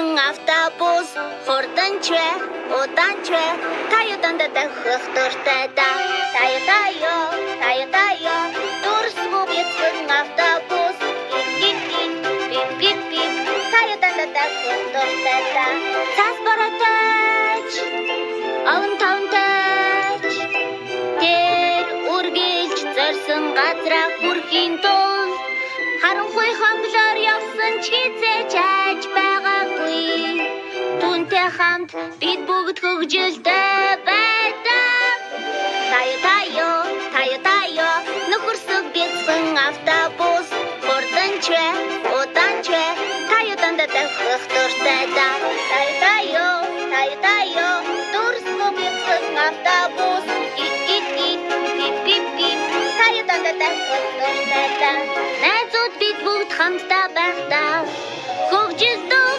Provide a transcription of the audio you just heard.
бяцхан автобус хурданч вэ удаанч вэ таю дандаа дахих дуртай да таю дурсгүй бяцхан автобус пип таю дандаа дахих дуртай да цаас боротооч аван тавтаач тэр үргэлж зорсон газраа хүрэхийн тулд харанхуй хонглоор явсан ч хизээч айж байгаагүй. Түүнтэй хамт бид бүгд хөгжилтэй байдаг. Таю нөхөрсөг бяцхан автобус хурданч вэ удаанч вэ таю дандаа дахих дуртай да таю дурсгүй бяцхан автобус пип таю дандаа дахих дуртай да найзууд бид бүгд хамтдаа байхдаа хөгжилдөө